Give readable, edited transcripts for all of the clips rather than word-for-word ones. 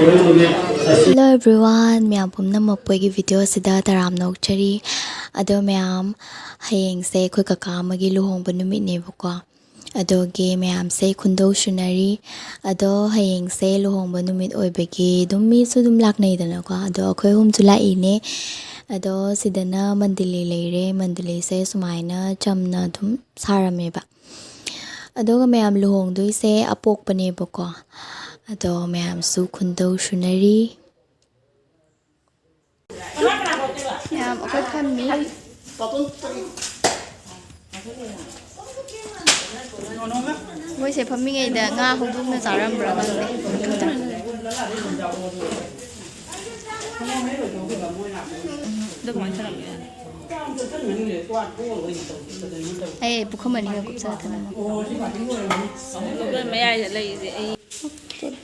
Hello everyone, ma'am pumnamak poigi video sida taram nokchari ado ma'am hayeng se khoi kaka amagi luhongba numit ne bako ado ge ma'am se khundau shunari ado hayeng se luhongba numit oibagi dum mi su dum laknai dana ko ado akhoi hum chu lai ne ado sidana mandili leire mandili se sumaina chamna dum sarame ba ado ma'am luhongdoi se apok pane bako ado ma'am su khundau shunari ma'am akhoi khammi moi se phammi ngai da nga hongdum na charam bra ga le ai pukhamani ga kupsa thana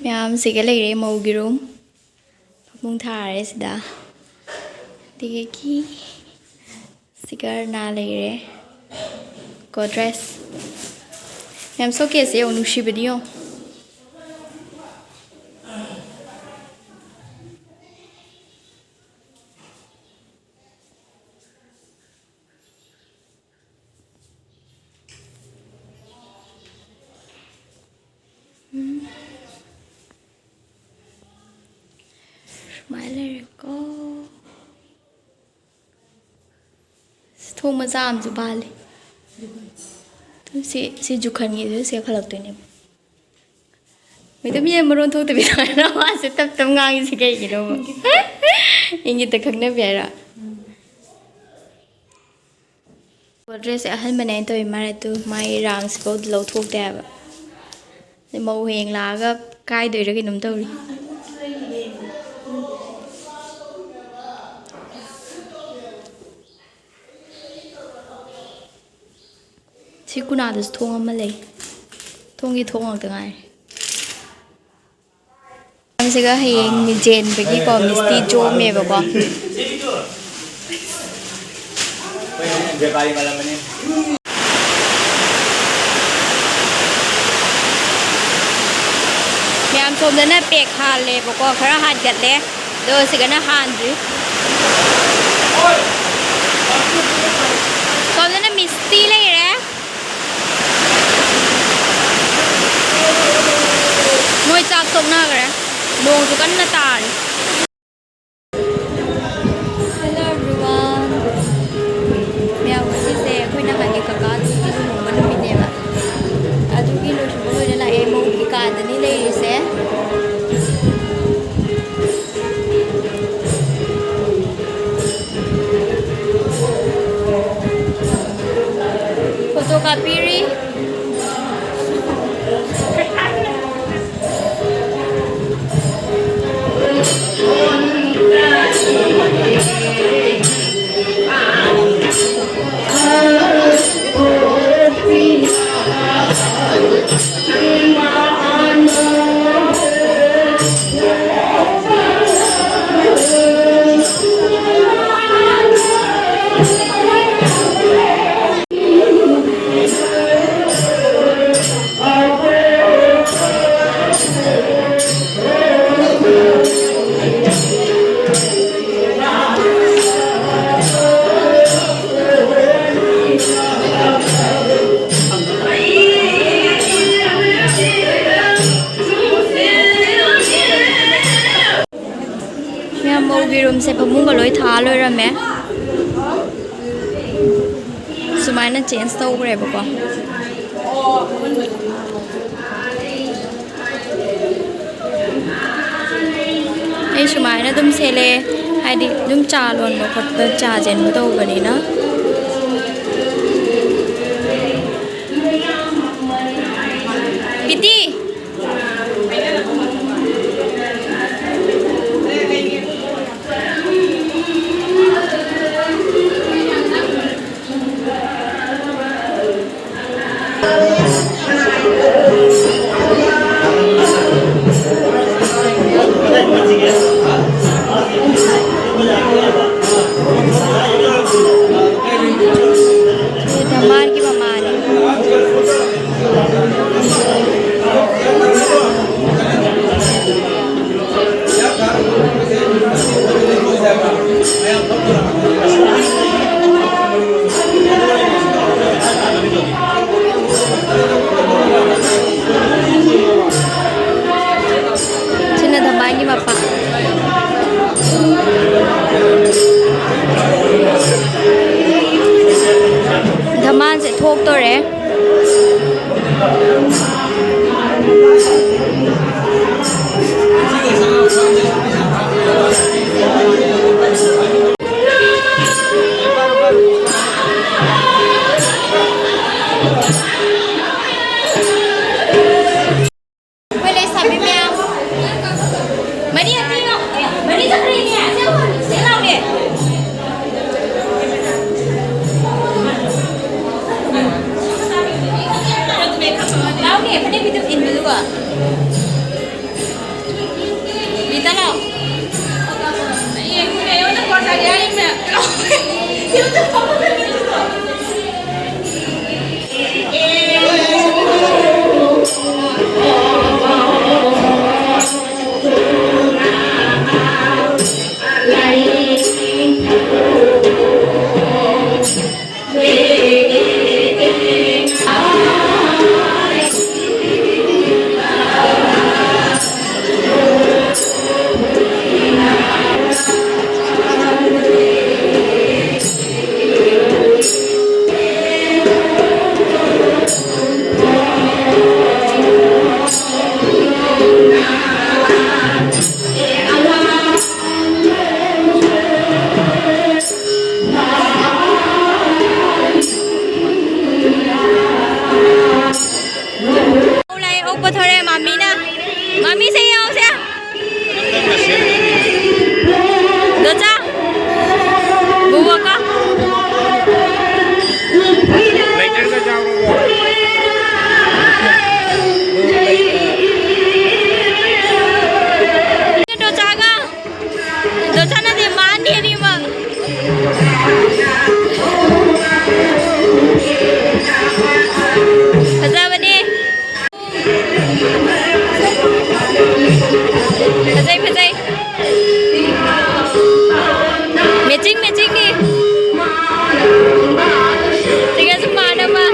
ma'am se ga leire mau gi room mung thare sida dige ki sigar na leire ko dress ma'am so ke se onu shi video smile ko thong ma jam ju bale si ju khan ngi se khalak to ne mai to mi maron thok te bi na ma se tap tam ngang si kai gi do ingi ta khak na bera dress ahal mane to mare tu mai rang ko lo thok te ba ne mau heng la ga kai doi ra ki num to ri si kuna da thong ama lei thong gi thong ang tangai am se ga heng mi jen be gi ko misti jo me ba ko je kali malam ini me am som da na pek ha le ba ko khara hat gat le do se ga na han ri som da na misti le re moi chak tok na gare nong chu kan na tar hello everyone me aw si se khoi na kan ge ka ka du ki du ma mi ne ba adu ki lo chu bo la e mo ki ka da ni le ri se photocopy ri room se pamung ga loi tha loi ra me sumai na change to gre ba ko ai sumai na dum se le hai di dum cha lon ba khot ba cha jen ba to ba ni na piti Kita lo. Iya, gue ya udah kuasa dia ini. Dia udah apa itu? Mami से आओ से दोचा बुआ का lighter का जाओ दोचा का दोचा ना दे मान दे रही मां हजार बने Phazai phazai matching matching ni tiga semua ada apa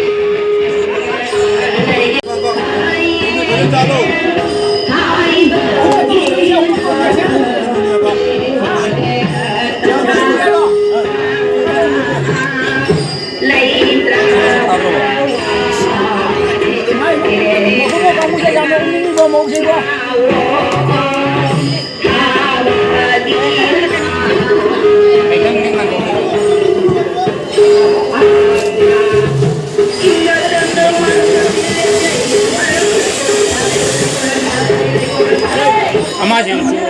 Amazing.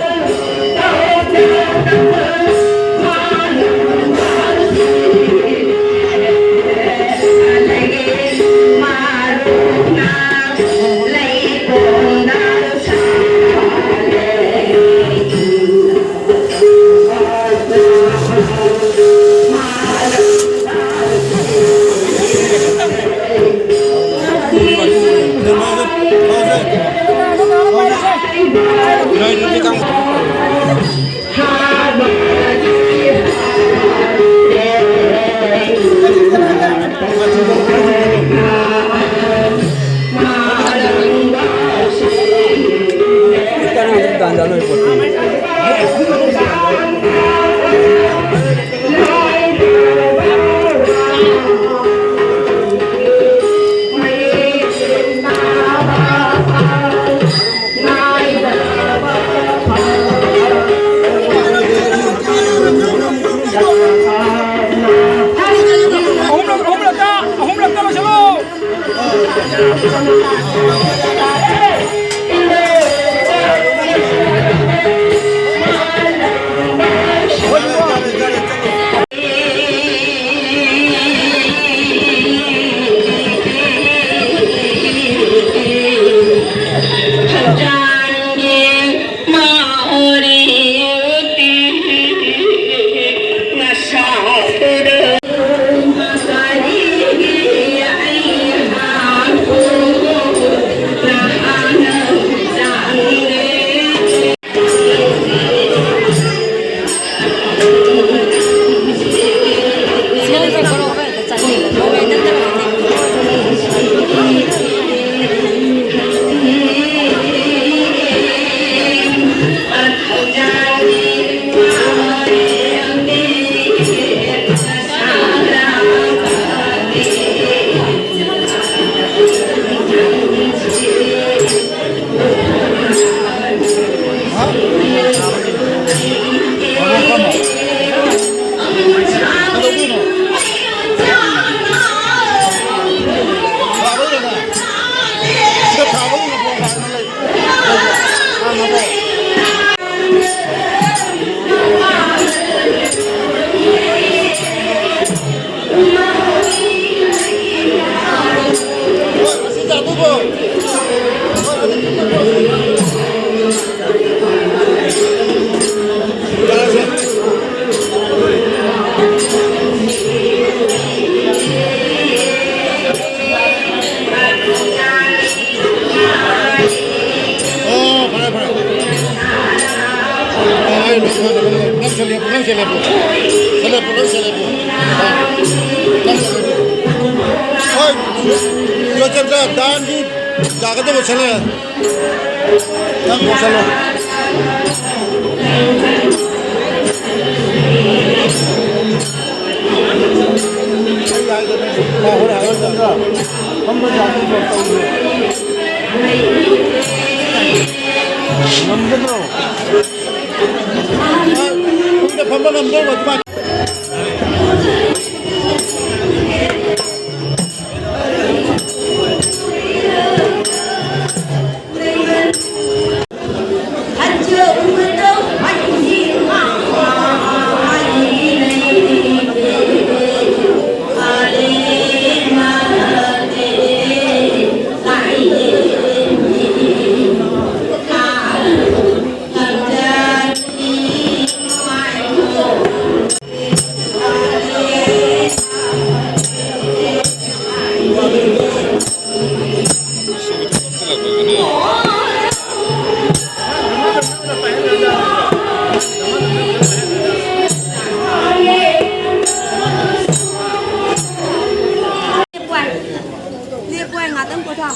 Liên quan ngã tâm của thọ.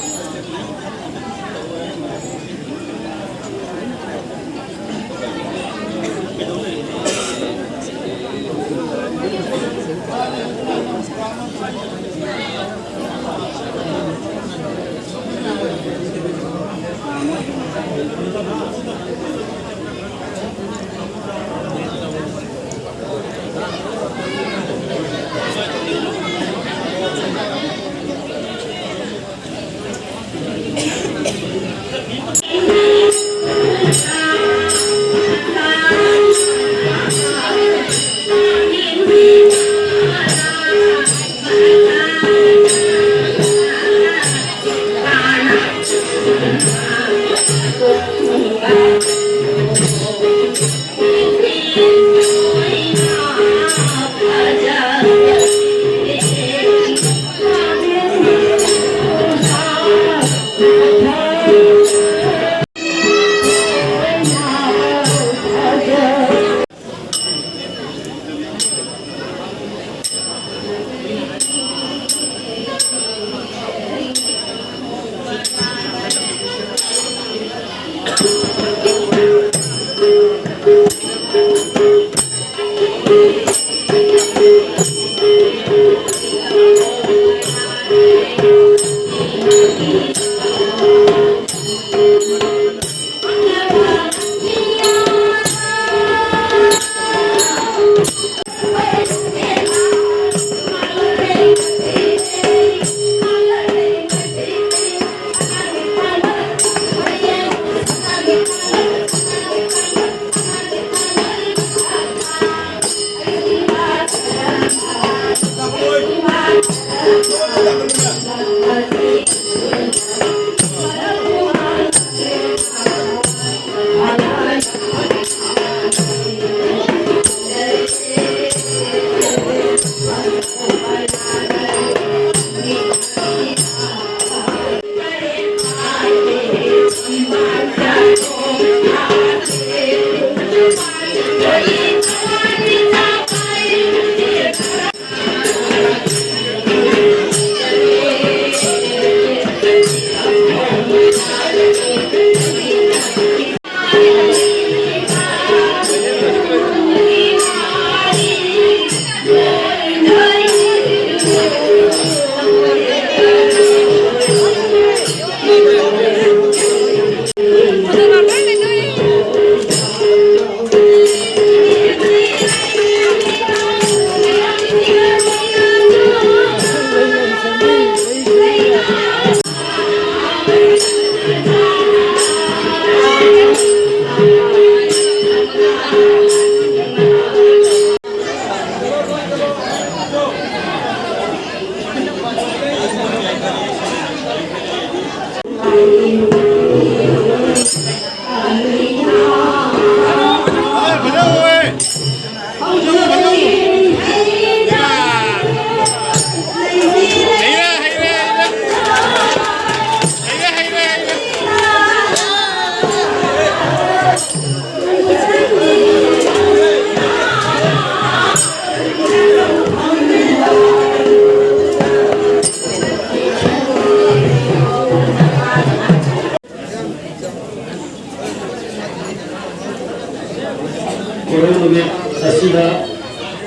Kurunumit asida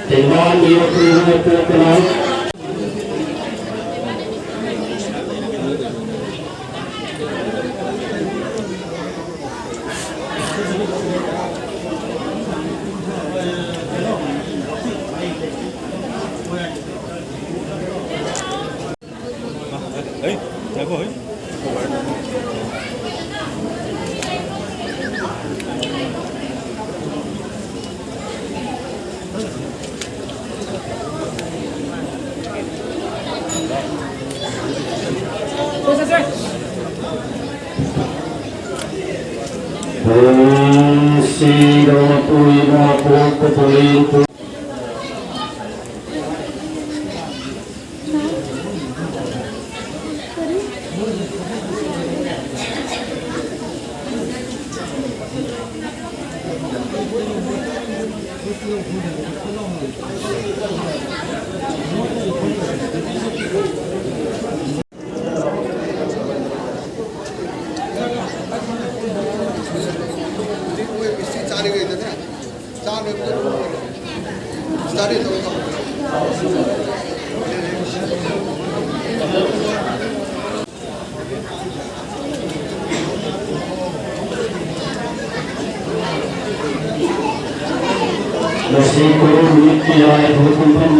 tengan dia kurunumit pokona Siro tuimo poko tulipo Nasi kurunumit kaya hukuman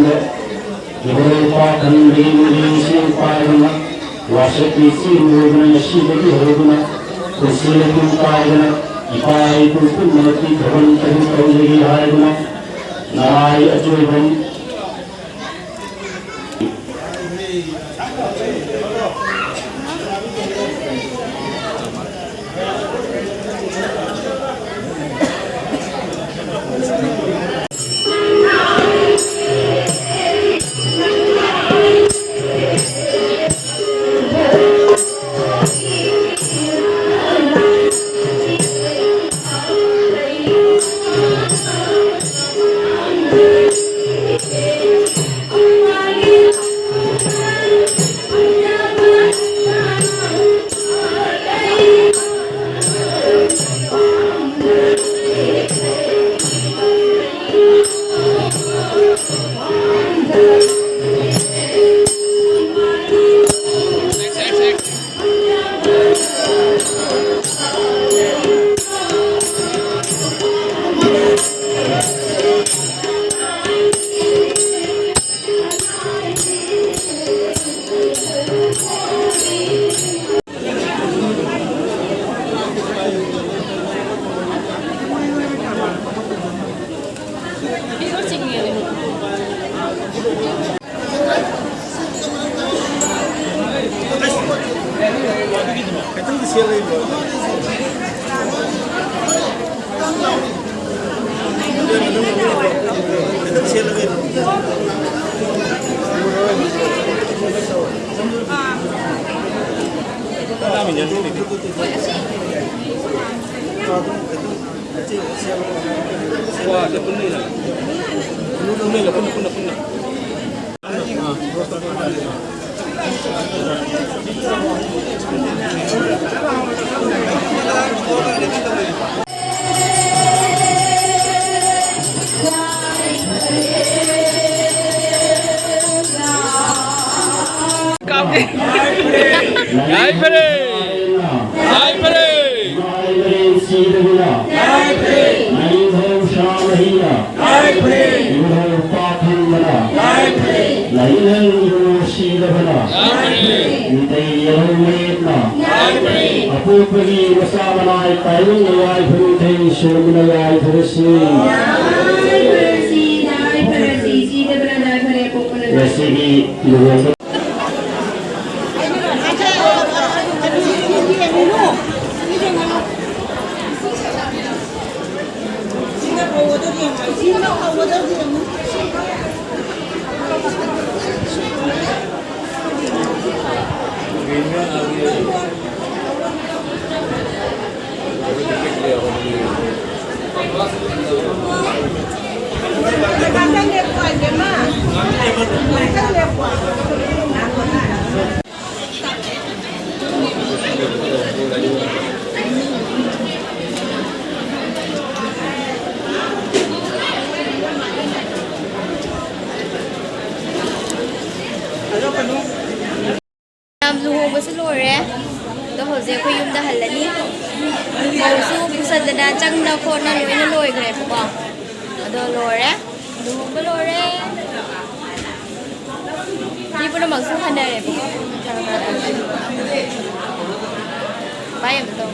Ibarat kandil musim payana, wasati simurna shibati horuna, kusilatum payana, ipai pun mati kawan kawan kaujagi hayana, narai ajuiban. Wah, dia penuh lah. Penuh lah, penuh. Jai Pare! Jai Pare! ꯌꯥꯝ ꯂꯨꯍꯣꯡꯕꯁꯨ ꯂꯣꯏꯔꯦ ꯑꯗꯣ ꯍꯧꯖꯤꯛ ꯑꯩꯈꯣꯏ ꯌꯨꯝꯗ ꯍꯜꯂꯅꯤ ꯃꯧꯁꯨ ꯄꯨꯁꯟꯗꯅ ꯆꯪꯅ ꯈꯣꯠꯅ ꯂꯣꯏꯅ ꯂꯣꯏꯈ꯭ꯔꯦꯕꯀꯣ ꯑꯗꯣ ꯂꯣꯏꯔꯦ ꯂꯨꯍꯣꯡꯕ ꯂꯣꯏꯔꯦ ꯃꯤ ꯄꯨꯝꯅꯃꯛꯁꯨ ꯍꯟꯅꯔꯦꯕꯀꯣ ꯚꯥꯏ ꯑꯃ ꯇꯧ